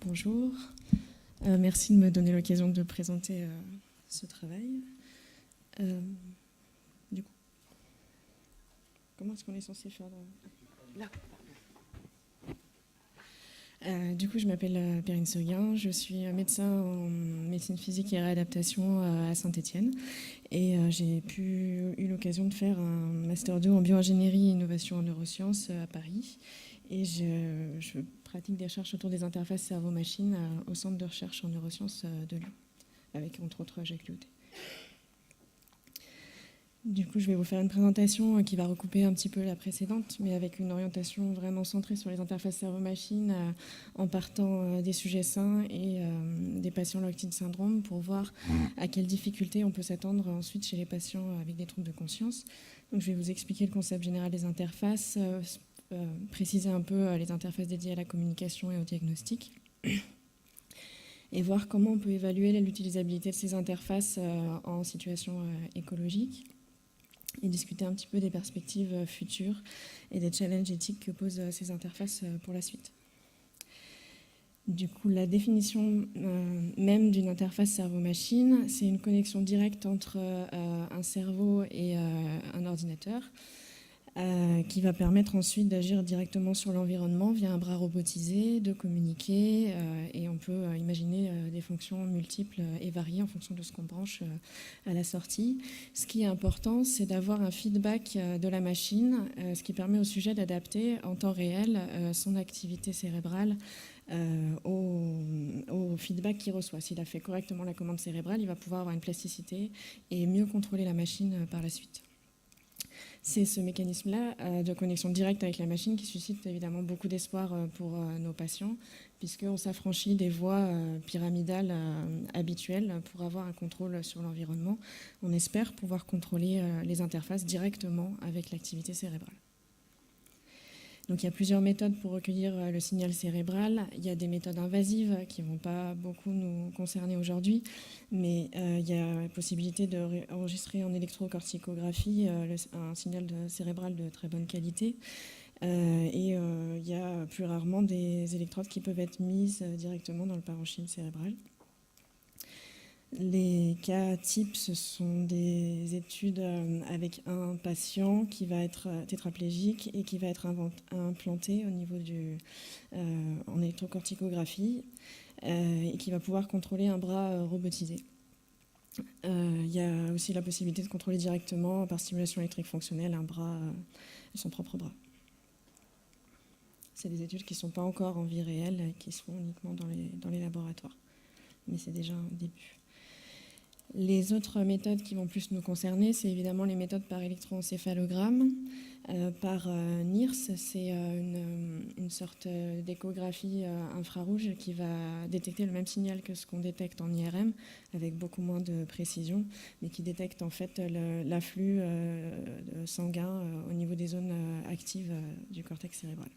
Bonjour. Merci de me donner l'occasion de présenter ce travail. Du coup, comment est-ce qu'on est censé faire là? Du coup, je m'appelle Perrine Seguin, je suis médecin en médecine physique et réadaptation à Saint-Étienne et j'ai eu l'occasion de faire un Master 2 en bioingénierie et innovation en neurosciences à Paris et je pratique des recherches autour des interfaces cerveau-machine au centre de recherche en neurosciences de Lyon, avec entre autres Jacques Lyoté. Du coup, je vais vous faire une présentation qui va recouper un petit peu la précédente, mais avec une orientation vraiment centrée sur les interfaces cerveau-machine, en partant des sujets sains et des patients Lockheed syndrome, pour voir à quelles difficultés on peut s'attendre ensuite chez les patients avec des troubles de conscience. Donc, je vais vous expliquer le concept général des interfaces, préciser un peu les interfaces dédiées à la communication et au diagnostic, et voir comment on peut évaluer l'utilisabilité de ces interfaces en situation écologique, et discuter un petit peu des perspectives futures et des challenges éthiques que posent ces interfaces pour la suite. Du coup, la définition même d'une interface cerveau-machine, c'est une connexion directe entre un cerveau et un ordinateur, qui va permettre ensuite d'agir directement sur l'environnement via un bras robotisé, de communiquer, et on peut imaginer des fonctions multiples et variées en fonction de ce qu'on branche à la sortie. Ce qui est important, c'est d'avoir un feedback de la machine, ce qui permet au sujet d'adapter en temps réel son activité cérébrale au feedback qu'il reçoit. S'il a fait correctement la commande cérébrale, il va pouvoir avoir une plasticité et mieux contrôler la machine par la suite. C'est ce mécanisme-là de connexion directe avec la machine qui suscite évidemment beaucoup d'espoir pour nos patients, puisqu'on s'affranchit des voies pyramidales habituelles pour avoir un contrôle sur l'environnement. On espère pouvoir contrôler les interfaces directement avec l'activité cérébrale. Donc il y a plusieurs méthodes pour recueillir le signal cérébral. Il y a des méthodes invasives qui ne vont pas beaucoup nous concerner aujourd'hui, mais il y a la possibilité d'enregistrer en électrocorticographie un signal cérébral de très bonne qualité. Et il y a plus rarement des électrodes qui peuvent être mises directement dans le parenchyme cérébral. Les cas types, ce sont des études avec un patient qui va être tétraplégique et qui va être implanté au niveau en électrocorticographie et qui va pouvoir contrôler un bras robotisé. Il y a aussi la possibilité de contrôler directement par stimulation électrique fonctionnelle un bras, son propre bras. C'est des études qui ne sont pas encore en vie réelle et qui se font uniquement dans les laboratoires. Mais c'est déjà un début. Les autres méthodes qui vont plus nous concerner, c'est évidemment les méthodes par électroencéphalogramme, par NIRS, c'est une sorte d'échographie infrarouge qui va détecter le même signal que ce qu'on détecte en IRM, avec beaucoup moins de précision, mais qui détecte en fait l'afflux sanguin au niveau des zones actives du cortex cérébral.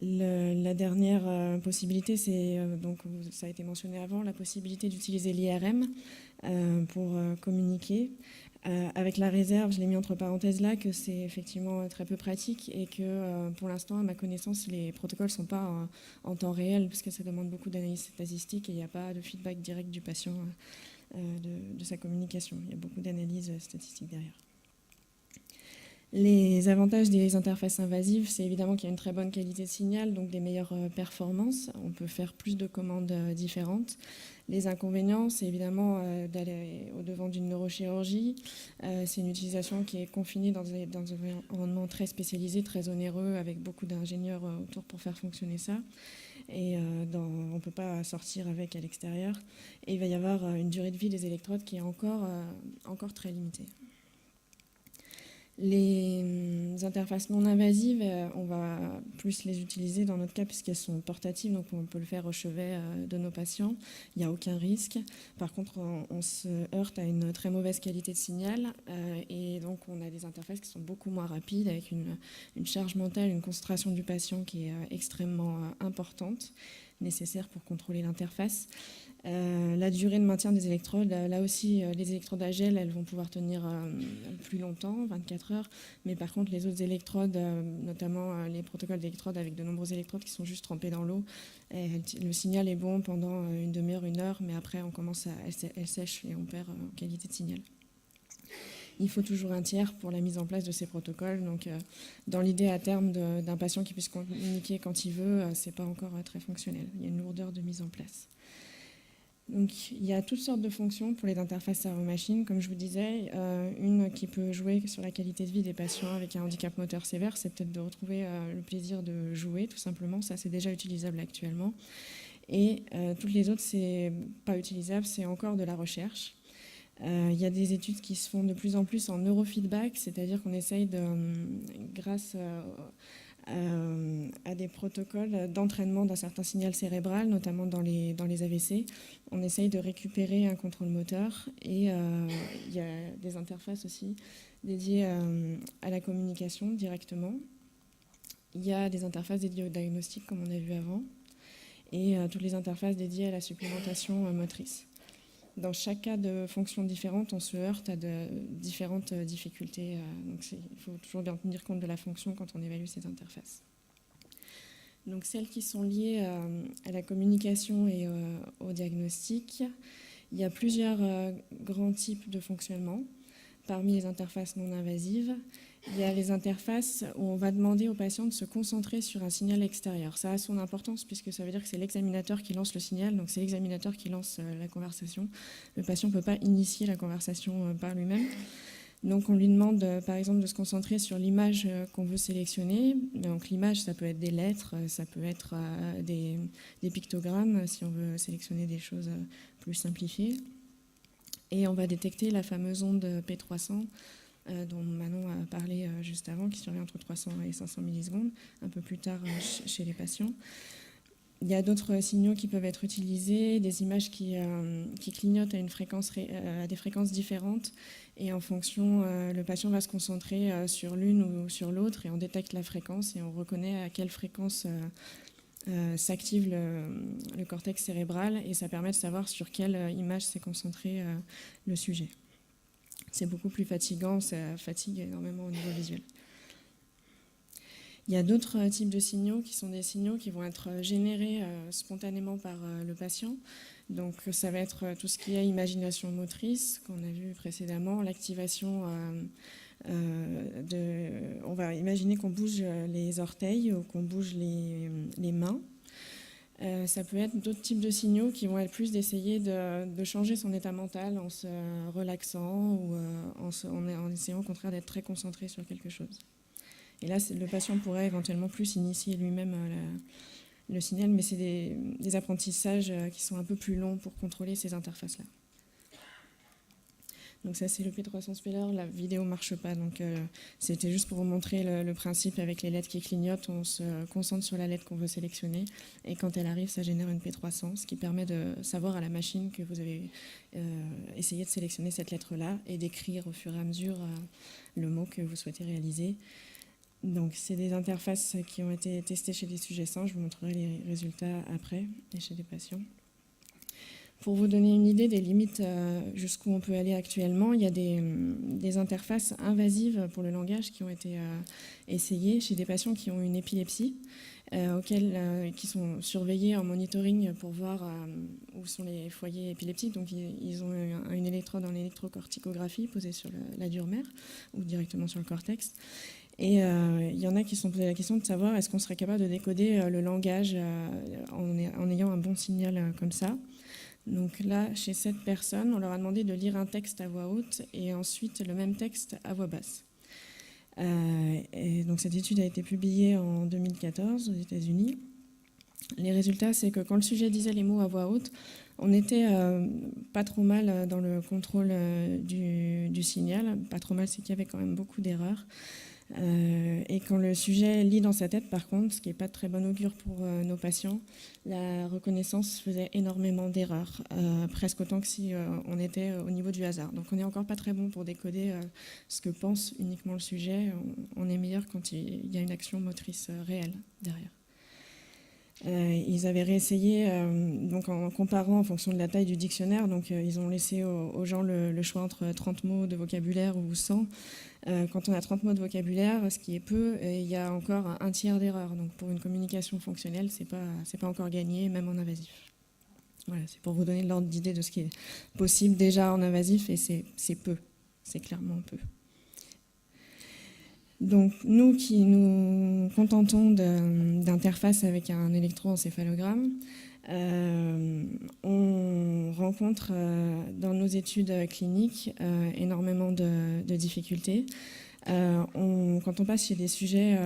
La dernière possibilité, c'est, donc ça a été mentionné avant, la possibilité d'utiliser l'IRM pour communiquer. Avec la réserve, je l'ai mis entre parenthèses là, que c'est effectivement très peu pratique et que pour l'instant, à ma connaissance, les protocoles ne sont pas en temps réel parce que ça demande beaucoup d'analyse statistique et il n'y a pas de feedback direct du patient de sa communication. Il y a beaucoup d'analyses statistiques derrière. Les avantages des interfaces invasives, c'est évidemment qu'il y a une très bonne qualité de signal, donc des meilleures performances. On peut faire plus de commandes différentes. Les inconvénients, c'est évidemment d'aller au-devant d'une neurochirurgie. C'est une utilisation qui est confinée dans un environnement très spécialisé, très onéreux, avec beaucoup d'ingénieurs autour pour faire fonctionner ça. Et on ne peut pas sortir avec à l'extérieur. Et il va y avoir une durée de vie des électrodes qui est encore très limitée. Les interfaces non invasives, on va plus les utiliser dans notre cas puisqu'elles sont portatives, donc on peut le faire au chevet de nos patients. Il n'y a aucun risque. Par contre, on se heurte à une très mauvaise qualité de signal et donc on a des interfaces qui sont beaucoup moins rapides avec une charge mentale, une concentration du patient qui est extrêmement importante, nécessaire pour contrôler l'interface. La durée de maintien des électrodes, là aussi, les électrodes à gel, elles vont pouvoir tenir plus longtemps, 24 heures, mais par contre, les autres électrodes, notamment les protocoles d'électrodes avec de nombreux électrodes qui sont juste trempés dans l'eau, le signal est bon pendant une demi-heure, une heure, mais après, elle sèche et on perd en qualité de signal. Il faut toujours un tiers pour la mise en place de ces protocoles. Donc, dans l'idée à terme d'un patient qui puisse communiquer quand il veut, ce n'est pas encore très fonctionnel. Il y a une lourdeur de mise en place. Donc, il y a toutes sortes de fonctions pour les interfaces cerveau-machine. Comme je vous disais, une qui peut jouer sur la qualité de vie des patients avec un handicap moteur sévère, c'est peut-être de retrouver le plaisir de jouer, tout simplement. Ça, c'est déjà utilisable actuellement. Et toutes les autres, c'est pas utilisable, c'est encore de la recherche. Il y a des études qui se font de plus en plus en neurofeedback, c'est-à-dire qu'on essaye, grâce à des protocoles d'entraînement d'un certain signal cérébral, notamment dans les AVC, on essaye de récupérer un contrôle moteur. Et il y a des interfaces aussi dédiées à la communication directement. Il y a des interfaces dédiées au diagnostic, comme on a vu avant, et toutes les interfaces dédiées à la supplémentation motrice. Dans chaque cas de fonction différente, on se heurte à de différentes difficultés. Donc il faut toujours bien tenir compte de la fonction quand on évalue ces interfaces. Donc celles qui sont liées à la communication et au diagnostic, il y a plusieurs grands types de fonctionnement. Parmi les interfaces non invasives, il y a les interfaces où on va demander au patient de se concentrer sur un signal extérieur. Ça a son importance puisque ça veut dire que c'est l'examinateur qui lance le signal, donc c'est l'examinateur qui lance la conversation. Le patient ne peut pas initier la conversation par lui-même. Donc on lui demande par exemple de se concentrer sur l'image qu'on veut sélectionner. Donc l'image, ça peut être des lettres, ça peut être des pictogrammes si on veut sélectionner des choses plus simplifiées. Et on va détecter la fameuse onde P300 dont Manon a parlé juste avant, qui survient entre 300 et 500 millisecondes, un peu plus tard chez les patients. Il y a d'autres signaux qui peuvent être utilisés, des images qui clignotent à des fréquences différentes, et en fonction, le patient va se concentrer sur l'une ou sur l'autre, et on détecte la fréquence, et on reconnaît à quelle fréquence s'active le cortex cérébral, et ça permet de savoir sur quelle image s'est concentré le sujet. C'est beaucoup plus fatigant, ça fatigue énormément au niveau visuel. Il y a d'autres types de signaux qui sont des signaux qui vont être générés spontanément par le patient. Donc ça va être tout ce qui est imagination motrice, qu'on a vu précédemment, l'activation on va imaginer qu'on bouge les orteils ou qu'on bouge les mains. Ça peut être d'autres types de signaux qui vont être plus d'essayer de changer son état mental en se relaxant ou en essayant au contraire d'être très concentré sur quelque chose. Et là, le patient pourrait éventuellement plus initier lui-même le signal, mais c'est des apprentissages qui sont un peu plus longs pour contrôler ces interfaces-là. Donc ça, c'est le P300 Speller. La vidéo ne marche pas, donc c'était juste pour vous montrer le principe avec les lettres qui clignotent. On se concentre sur la lettre qu'on veut sélectionner, et quand elle arrive, ça génère une P300, ce qui permet de savoir à la machine que vous avez essayé de sélectionner cette lettre-là et d'écrire au fur et à mesure le mot que vous souhaitez réaliser. Donc c'est des interfaces qui ont été testées chez des sujets sains. Je vous montrerai les résultats après, et chez des patients. Pour vous donner une idée des limites jusqu'où on peut aller actuellement, il y a des interfaces invasives pour le langage qui ont été essayées chez des patients qui ont une épilepsie, qui sont surveillés en monitoring pour voir où sont les foyers épileptiques. Donc ils ont une électrode en électrocorticographie posée sur la dure mère ou directement sur le cortex. Et il y en a qui se sont posé la question de savoir est-ce qu'on serait capable de décoder le langage en ayant un bon signal comme ça. Donc là, chez cette personne, on leur a demandé de lire un texte à voix haute et ensuite le même texte à voix basse. Et donc cette étude a été publiée en 2014 aux États-Unis. Les résultats, c'est que quand le sujet disait les mots à voix haute, on était pas trop mal dans le contrôle du signal. Pas trop mal, c'est qu'il y avait quand même beaucoup d'erreurs. Et quand le sujet lit dans sa tête, par contre, ce qui n'est pas de très bon augure pour nos patients, la reconnaissance faisait énormément d'erreurs, presque autant que si on était au niveau du hasard. Donc on n'est encore pas très bon pour décoder ce que pense uniquement le sujet. On est meilleur quand il y a une action motrice réelle derrière. Ils avaient réessayé, donc en comparant en fonction de la taille du dictionnaire, donc ils ont laissé aux gens le choix entre 30 mots de vocabulaire ou 100. Quand on a 30 mots de vocabulaire, ce qui est peu, il y a encore un tiers d'erreur. Donc pour une communication fonctionnelle, c'est pas encore gagné, même en invasif. Voilà, c'est pour vous donner l'ordre d'idée de ce qui est possible déjà en invasif, et c'est peu, c'est clairement peu. Donc nous qui nous contentons d'interfaces avec un électroencéphalogramme, on rencontre dans nos études cliniques énormément de difficultés. Quand on passe chez des sujets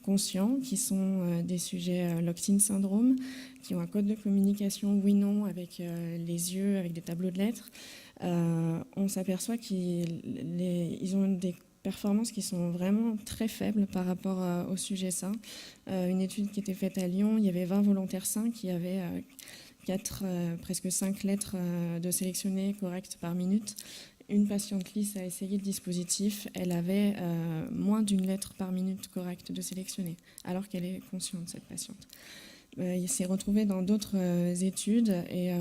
conscients, qui sont des sujets locked-in syndrome, qui ont un code de communication oui-non avec les yeux, avec des tableaux de lettres, on s'aperçoit qu'ils ont des performances qui sont vraiment très faibles par rapport au sujet sain. Une étude qui était faite à Lyon, il y avait 20 volontaires sains qui avaient presque 5 lettres de sélectionnées correctes par minute. Une patiente lisse a essayé le dispositif, elle avait moins d'une lettre par minute correcte de sélectionner, alors qu'elle est consciente, cette patiente. Il s'est retrouvé dans d'autres études, et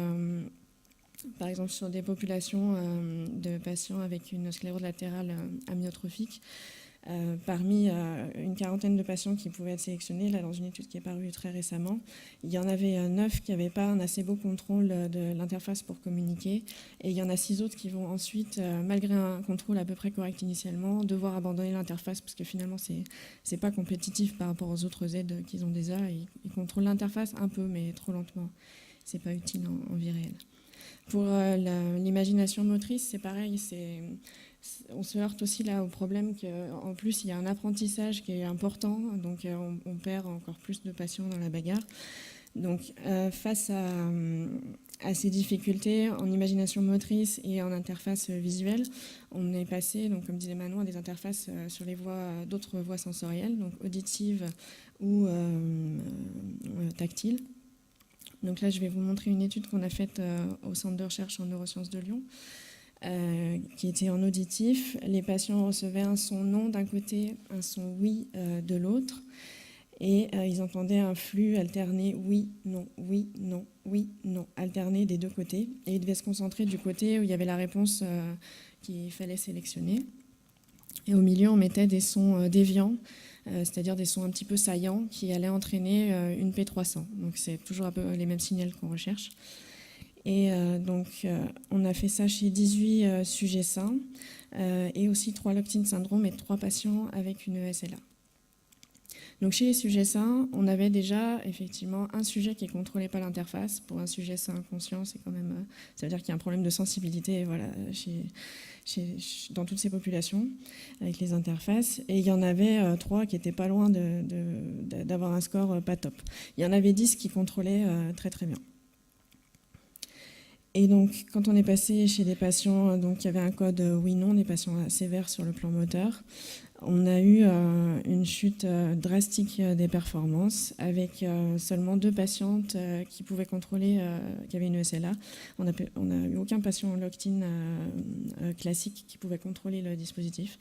par exemple sur des populations de patients avec une sclérose latérale amyotrophique, parmi une quarantaine de patients qui pouvaient être sélectionnés, là dans une étude qui est parue très récemment, il y en avait 9 qui n'avaient pas un assez beau contrôle de l'interface pour communiquer, et il y en a 6 autres qui vont ensuite, malgré un contrôle à peu près correct initialement, devoir abandonner l'interface parce que finalement c'est pas compétitif par rapport aux autres aides qu'ils ont déjà. Ils contrôlent l'interface un peu, mais trop lentement. C'est pas utile en vie réelle. Pour l'imagination motrice, c'est pareil, on se heurte aussi là au problème qu'en plus il y a un apprentissage qui est important, donc on perd encore plus de patients dans la bagarre. Donc face à ces difficultés en imagination motrice et en interface visuelle, on est passé, donc, comme disait Manon, à des interfaces sur les d'autres voies sensorielles, donc auditives ou tactiles. Donc là, je vais vous montrer une étude qu'on a faite au Centre de recherche en neurosciences de Lyon, qui était en auditif. Les patients recevaient un son non d'un côté, un son oui de l'autre, et ils entendaient un flux alterné oui, non, oui, non, oui, non, alterné des deux côtés, et ils devaient se concentrer du côté où il y avait la réponse qu'il fallait sélectionner. Et au milieu, on mettait des sons déviants, c'est-à-dire des sons un petit peu saillants qui allaient entraîner une P300. Donc c'est toujours un peu les mêmes signaux qu'on recherche. Et donc on a fait ça chez 18 sujets sains et aussi 3 locked-in syndrome et 3 patients avec une ESLA. Donc chez les sujets sains, on avait déjà effectivement un sujet qui ne contrôlait pas l'interface. Pour un sujet sain inconscient, c'est quand même, ça veut dire qu'il y a un problème de sensibilité, voilà, dans toutes ces populations avec les interfaces. Et il y en avait 3 qui n'étaient pas loin d'avoir un score pas top. Il y en avait 10 qui contrôlaient très très bien. Et donc, quand on est passé chez des patients qui avaient un code oui-non, des patients sévères sur le plan moteur, on a eu une chute drastique des performances avec seulement 2 patientes qui pouvaient contrôler, qui avaient une ESLA. On n'a eu aucun patient locked-in classique qui pouvait contrôler le dispositif.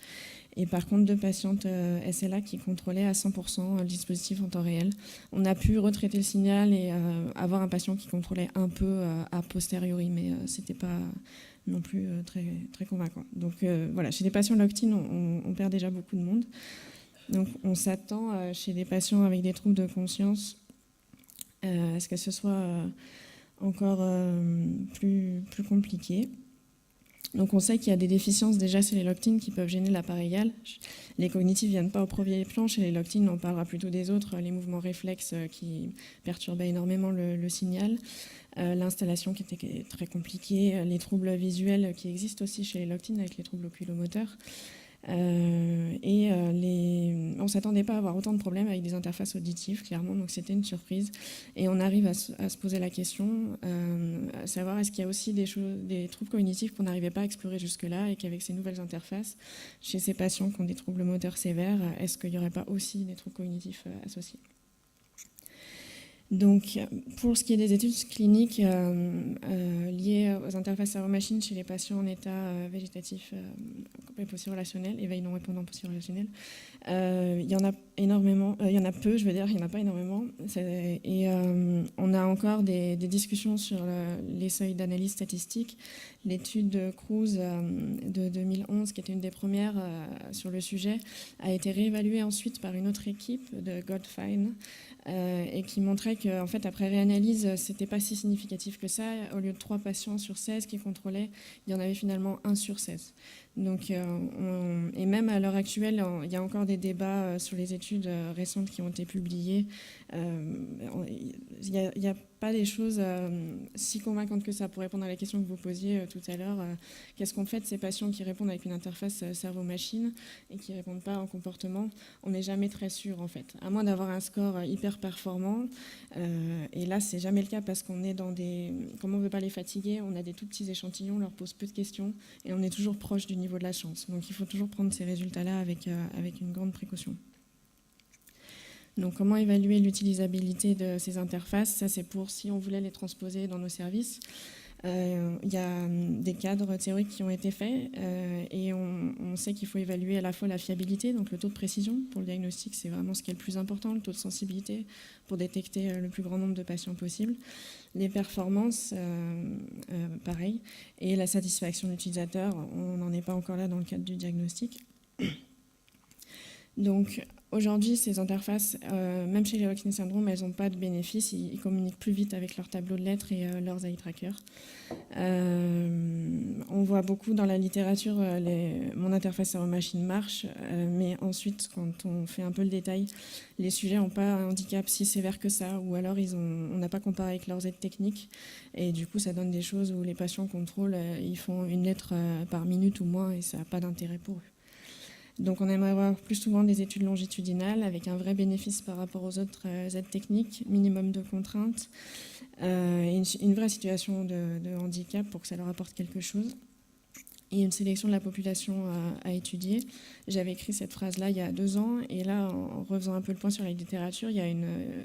Et par contre, 2 patientes SLA qui contrôlaient à 100% le dispositif en temps réel. On a pu retraiter le signal et avoir un patient qui contrôlait un peu a posteriori, mais c'était pas non plus très, très convaincant. Donc voilà, chez des patients locked-in, on perd déjà beaucoup de monde. Donc on s'attend chez des patients avec des troubles de conscience à ce que ce soit encore plus compliqué. Donc on sait qu'il y a des déficiences déjà chez les locked-in qui peuvent gêner l'appareillage. Les cognitifs ne viennent pas au premier plan. Chez les locked-in, on parlera plutôt des autres, les mouvements réflexes qui perturbaient énormément le signal, l'installation qui était très compliquée, les troubles visuels qui existent aussi chez les locked-in avec les troubles oculomoteurs. On ne s'attendait pas à avoir autant de problèmes avec des interfaces auditives, clairement, donc c'était une surprise. Et on arrive à se poser la question, à savoir est-ce qu'il y a aussi des troubles cognitifs qu'on n'arrivait pas à explorer jusque-là et qu'avec ces nouvelles interfaces, chez ces patients qui ont des troubles moteurs sévères, est-ce qu'il n'y aurait pas aussi des troubles cognitifs associés ? Donc, pour ce qui est des études cliniques liées aux interfaces cerveau-machine chez les patients en état végétatif post-relationnel, éveil non répondant post-relationnel, il y en a énormément, il y en a peu, je veux dire, il n'y en a pas énormément. Et on a encore des discussions sur les seuils d'analyse statistique. L'étude de Cruz de 2011, qui était une des premières sur le sujet, a été réévaluée ensuite par une autre équipe de Goldfein, et qui montrait qu'en fait, après réanalyse, c'était pas si significatif que ça. Au lieu de 3 patients sur 16 qui contrôlaient, il y en avait finalement 1 sur 16. Donc, et même à l'heure actuelle, il y a encore des débats sur les études récentes qui ont été publiées. Il n'y a pas des choses si convaincantes que ça. Pour répondre à la question que vous posiez tout à l'heure, qu'est-ce qu'on fait de ces patients qui répondent avec une interface cerveau-machine et qui ne répondent pas en comportement? On n'est jamais très sûr en fait, à moins d'avoir un score hyper performant. Et là, c'est jamais le cas parce qu'on est dans des... Comme on ne veut pas les fatiguer, on a des tout petits échantillons, on leur pose peu de questions et on est toujours proche du niveau de la chance. Donc il faut toujours prendre ces résultats-là avec une grande précaution. Donc comment évaluer l'utilisabilité de ces interfaces? Ça, c'est pour si on voulait les transposer dans nos services. Il y a des cadres théoriques qui ont été faits et on sait qu'il faut évaluer à la fois la fiabilité, donc le taux de précision pour le diagnostic, c'est vraiment ce qui est le plus important, le taux de sensibilité pour détecter le plus grand nombre de patients possible, les performances, pareil, et la satisfaction de l'utilisateur, on n'en est pas encore là dans le cadre du diagnostic. Donc aujourd'hui, ces interfaces, même chez les Locked-in syndrome, elles n'ont pas de bénéfice. Ils communiquent plus vite avec leur tableau de lettres et leurs eye trackers. On voit beaucoup dans la littérature, mon interface cerveau-machine marche, mais ensuite, quand on fait un peu le détail, les sujets n'ont pas un handicap si sévère que ça, ou alors on n'a pas comparé avec leurs aides techniques, et du coup, ça donne des choses où les patients contrôlent, ils font une lettre par minute ou moins, et ça n'a pas d'intérêt pour eux. Donc on aimerait avoir plus souvent des études longitudinales avec un vrai bénéfice par rapport aux autres aides techniques, minimum de contraintes, et une vraie situation de handicap pour que ça leur apporte quelque chose. Et une sélection de la population à étudier. J'avais écrit cette phrase-là il y a 2 ans, et là, en refaisant un peu le point sur la littérature,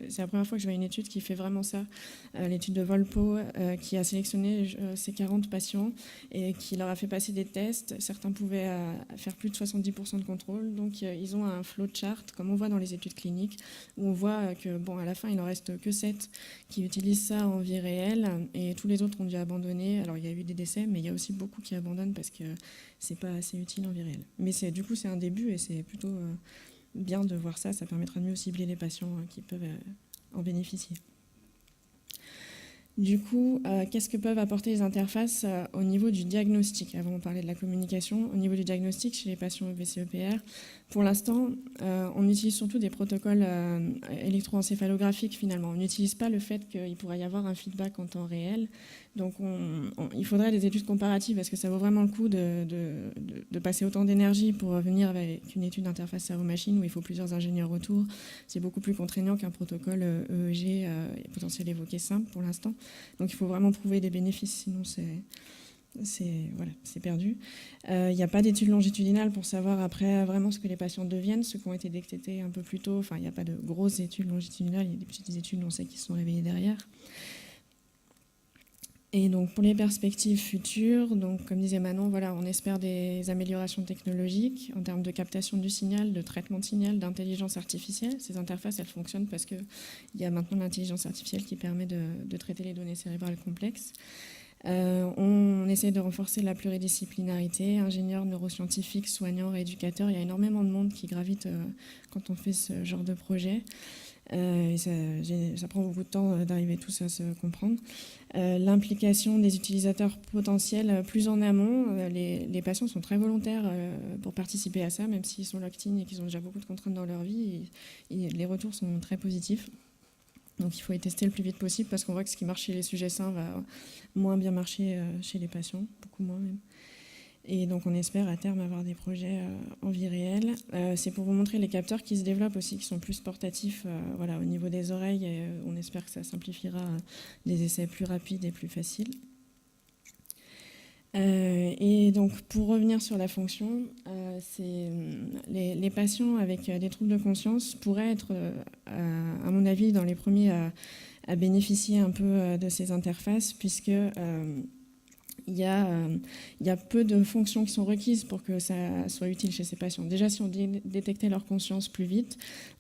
c'est la première fois que je vois une étude qui fait vraiment ça, l'étude de Volpo, qui a sélectionné ces 40 patients et qui leur a fait passer des tests. Certains pouvaient faire plus de 70% de contrôle, donc ils ont un flowchart, comme on voit dans les études cliniques, où on voit que, bon, à la fin, il n'en reste que 7 qui utilisent ça en vie réelle, et tous les autres ont dû abandonner. Alors, il y a eu des décès, mais il y a aussi beaucoup qui abandonnent parce que c'est pas assez utile en vie réelle. Mais du coup, c'est un début et c'est plutôt bien de voir ça. Ça permettra de mieux cibler les patients qui peuvent en bénéficier. Du coup, qu'est-ce que peuvent apporter les interfaces au niveau du diagnostic? Avant, on parlait de la communication. Au niveau du diagnostic, chez les patients EBCEPR, pour l'instant, on utilise surtout des protocoles électroencéphalographiques, finalement. On n'utilise pas le fait qu'il pourrait y avoir un feedback en temps réel. Donc, il faudrait des études comparatives parce que ça vaut vraiment le coup de passer autant d'énergie pour venir avec une étude d'interface cerveau-machine où il faut plusieurs ingénieurs autour. C'est beaucoup plus contraignant qu'un protocole EEG potentiel évoqué simple pour l'instant. Donc, il faut vraiment prouver des bénéfices, sinon c'est perdu. Il n'y a pas d'études longitudinales pour savoir après vraiment ce que les patients deviennent, ceux qui ont été détectés un peu plus tôt. Enfin, il n'y a pas de grosses études longitudinales, il y a des petites études, on sait qu'ils se sont réveillés derrière. Et donc pour les perspectives futures, donc comme disait Manon, voilà, on espère des améliorations technologiques en termes de captation du signal, de traitement de signal, d'intelligence artificielle. Ces interfaces, elles fonctionnent parce qu'il y a maintenant l'intelligence artificielle qui permet de traiter les données cérébrales complexes. On essaie de renforcer la pluridisciplinarité, ingénieurs, neuroscientifiques, soignants, éducateurs. Il y a énormément de monde qui gravite quand on fait ce genre de projet. Et ça prend beaucoup de temps d'arriver tous à se comprendre. L'implication des utilisateurs potentiels plus en amont. Les patients sont très volontaires pour participer à ça, même s'ils sont locked-in et qu'ils ont déjà beaucoup de contraintes dans leur vie. Les retours sont très positifs. Donc il faut les tester le plus vite possible parce qu'on voit que ce qui marche chez les sujets sains va moins bien marcher chez les patients, beaucoup moins même. Et donc on espère à terme avoir des projets en vie réelle. C'est pour vous montrer les capteurs qui se développent aussi, qui sont plus portatifs voilà, au niveau des oreilles. Et, on espère que ça simplifiera des essais plus rapides et plus faciles. Et donc pour revenir sur la fonction, les patients avec des troubles de conscience pourraient être, à mon avis, dans les premiers à bénéficier un peu de ces interfaces, puisque il y a peu de fonctions qui sont requises pour que ça soit utile chez ces patients. Déjà, si on détectait leur conscience plus vite,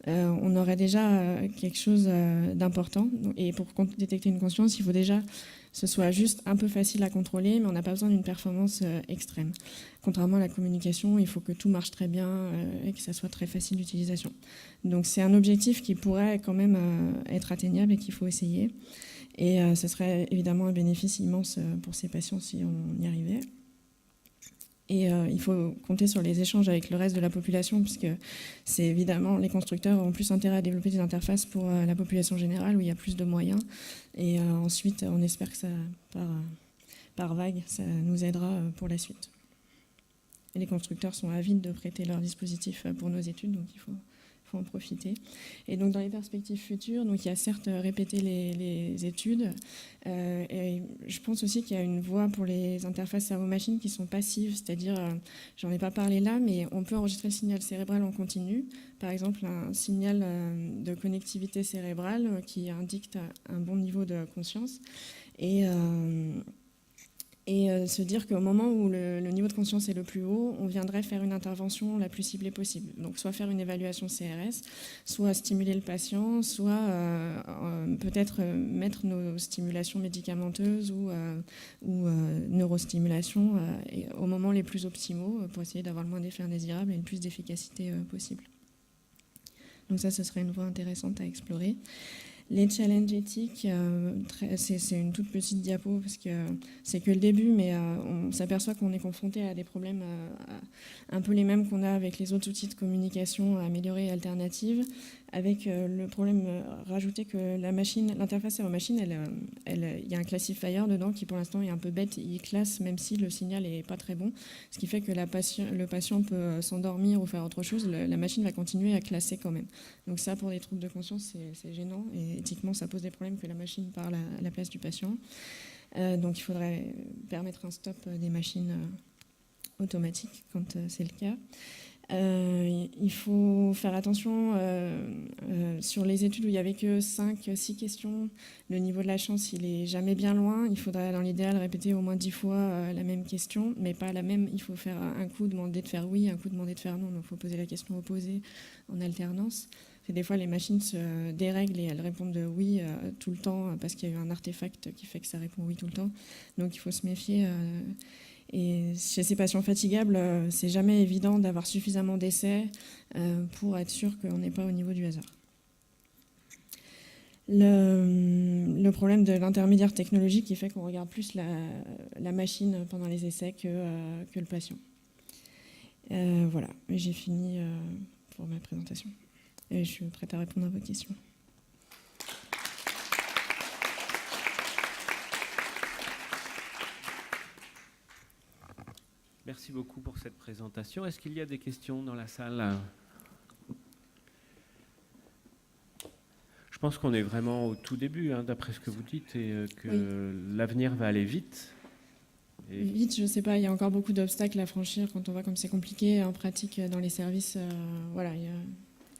on aurait déjà quelque chose d'important. Et pour détecter une conscience, il faut déjà que ce soit juste un peu facile à contrôler, mais on n'a pas besoin d'une performance extrême. Contrairement à la communication, il faut que tout marche très bien et que ça soit très facile d'utilisation. Donc c'est un objectif qui pourrait quand même être atteignable et qu'il faut essayer. Et ce serait évidemment un bénéfice immense pour ces patients si on y arrivait. Et il faut compter sur les échanges avec le reste de la population, puisque c'est évidemment, les constructeurs ont plus intérêt à développer des interfaces pour la population générale, où il y a plus de moyens. Et ensuite, on espère que ça, par vague, ça nous aidera pour la suite. Et les constructeurs sont avides de prêter leurs dispositifs pour nos études, donc il faut en profiter. Et donc dans les perspectives futures, donc il y a certes répété les études, et je pense aussi qu'il y a une voie pour les interfaces cerveau-machine qui sont passives, c'est-à-dire, j'en ai pas parlé là, mais on peut enregistrer le signal cérébral en continu, par exemple un signal de connectivité cérébrale qui indique un bon niveau de conscience, et se dire qu'au moment où le niveau de conscience est le plus haut, on viendrait faire une intervention la plus ciblée possible. Donc soit faire une évaluation CRS, soit stimuler le patient, soit peut-être mettre nos stimulations médicamenteuses ou neurostimulation au moment les plus optimaux pour essayer d'avoir le moins d'effets indésirables et le plus d'efficacité possible. Donc ça, ce serait une voie intéressante à explorer. Les challenges éthiques, c'est une toute petite diapo parce que c'est que le début, mais on s'aperçoit qu'on est confronté à des problèmes un peu les mêmes qu'on a avec les autres outils de communication améliorés et alternatives, avec le problème rajouté que l'interface cerveau-machine, il y a un classifier dedans qui pour l'instant est un peu bête, il classe même si le signal n'est pas très bon, ce qui fait que le patient peut s'endormir ou faire autre chose, la machine va continuer à classer quand même. Donc ça, pour des troubles de conscience, c'est gênant et éthiquement, ça pose des problèmes que la machine parle à la place du patient. Donc il faudrait permettre un stop des machines automatiques quand c'est le cas. Il faut faire attention sur les études où il n'y avait que 5-6 questions. Le niveau de la chance, il est jamais bien loin. Il faudrait, dans l'idéal, répéter au moins 10 fois la même question, mais pas la même. Il faut faire un coup demander de faire oui, un coup demander de faire non. Donc il faut poser la question opposée en alternance. Et des fois, les machines se dérèglent et elles répondent de oui tout le temps parce qu'il y a eu un artefact qui fait que ça répond oui tout le temps. Donc il faut se méfier. Et chez ces patients fatigables, c'est jamais évident d'avoir suffisamment d'essais pour être sûr qu'on n'est pas au niveau du hasard. Le problème de l'intermédiaire technologique qui fait qu'on regarde plus la machine pendant les essais que le patient. Voilà, j'ai fini pour ma présentation. Et je suis prête à répondre à vos questions. Merci beaucoup pour cette présentation. Est-ce qu'il y a des questions dans la salle ? Je pense qu'on est vraiment au tout début, d'après ce que vous dites, et que l'avenir va aller vite. Vite, je ne sais pas, il y a encore beaucoup d'obstacles à franchir quand on voit comme c'est compliqué en pratique dans les services. Voilà,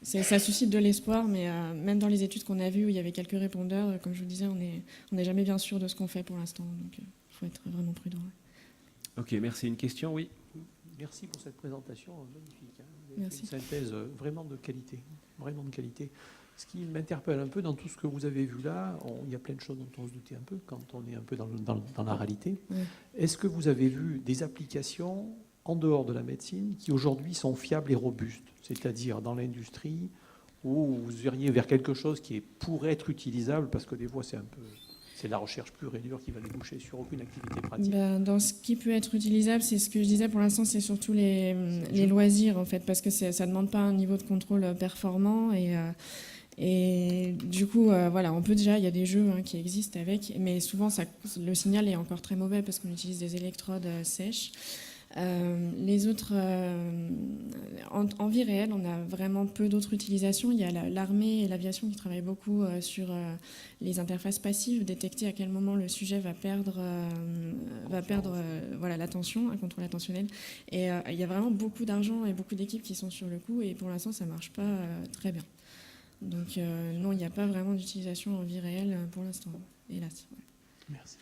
ça suscite de l'espoir, mais même dans les études qu'on a vues où il y avait quelques répondeurs, comme je vous disais, on n'est jamais bien sûr de ce qu'on fait pour l'instant. Donc il faut être vraiment prudent. Ok, merci. Une question, oui. Merci pour cette présentation magnifique. Vous avez Merci. fait une synthèse vraiment de qualité, vraiment de qualité. Ce qui m'interpelle un peu dans tout ce que vous avez vu là, il y a plein de choses dont on se doutait un peu quand on est un peu dans la réalité. Oui. Est-ce que vous avez vu des applications en dehors de la médecine qui aujourd'hui sont fiables et robustes, c'est-à-dire dans l'industrie où vous iriez vers quelque chose qui pourrait être utilisable, parce que des fois c'est la recherche pure et dure qui va déboucher sur aucune activité pratique. Dans ce qui peut être utilisable, c'est ce que je disais pour l'instant, c'est surtout les loisirs en fait, parce que ça ne demande pas un niveau de contrôle performant et du coup, voilà, on peut déjà, il y a des jeux qui existent avec, mais souvent le signal est encore très mauvais parce qu'on utilise des électrodes sèches. Les autres, en vie réelle, on a vraiment peu d'autres utilisations. Il y a l'armée et l'aviation qui travaillent beaucoup sur les interfaces passives, détecter à quel moment le sujet va perdre voilà, l'attention, un contrôle attentionnel. Et il y a vraiment beaucoup d'argent et beaucoup d'équipes qui sont sur le coup, et pour l'instant, ça ne marche pas très bien. Donc non, il n'y a pas vraiment d'utilisation en vie réelle pour l'instant, hélas. Ouais. Merci.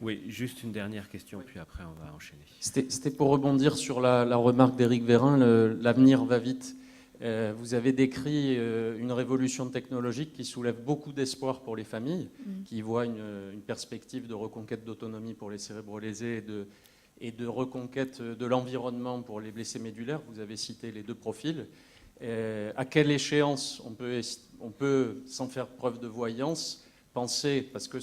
Oui, juste une dernière question, puis après on va enchaîner. C'était pour rebondir sur la remarque d'Éric Vérin, l'avenir va vite. Vous avez décrit une révolution technologique qui soulève beaucoup d'espoir pour les familles, qui voient une perspective de reconquête d'autonomie pour les cérébro-lésés et de reconquête de l'environnement pour les blessés médulaires. Vous avez cité les deux profils. À quelle échéance on peut, sans faire preuve de voyance, penser, parce que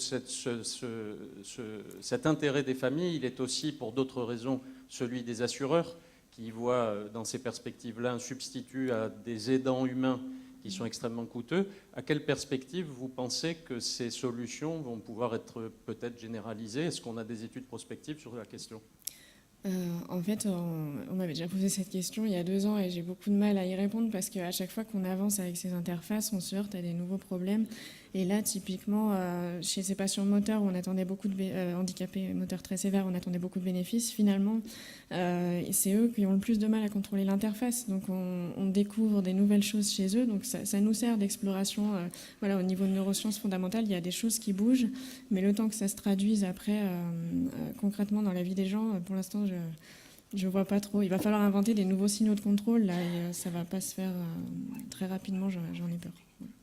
cet intérêt des familles, il est aussi pour d'autres raisons celui des assureurs, qui voient dans ces perspectives-là un substitut à des aidants humains qui sont extrêmement coûteux. À quelle perspective vous pensez que ces solutions vont pouvoir être peut-être généralisées? Est-ce qu'on a des études prospectives sur la question? En fait, on m'avait déjà posé cette question il y a 2 ans et j'ai beaucoup de mal à y répondre parce qu'à chaque fois qu'on avance avec ces interfaces, on se heurte à des nouveaux problèmes. Et là, typiquement, chez ces patients moteurs, on attendait beaucoup de handicapés moteurs très sévères, on attendait beaucoup de bénéfices. Finalement, c'est eux qui ont le plus de mal à contrôler l'interface. Donc, on découvre des nouvelles choses chez eux. Donc, ça nous sert d'exploration. Voilà, au niveau de neurosciences fondamentales, il y a des choses qui bougent, mais le temps que ça se traduise après concrètement dans la vie des gens, pour l'instant, je vois pas trop. Il va falloir inventer des nouveaux signaux de contrôle là, et ça va pas se faire très rapidement. J'en ai peur. Voilà.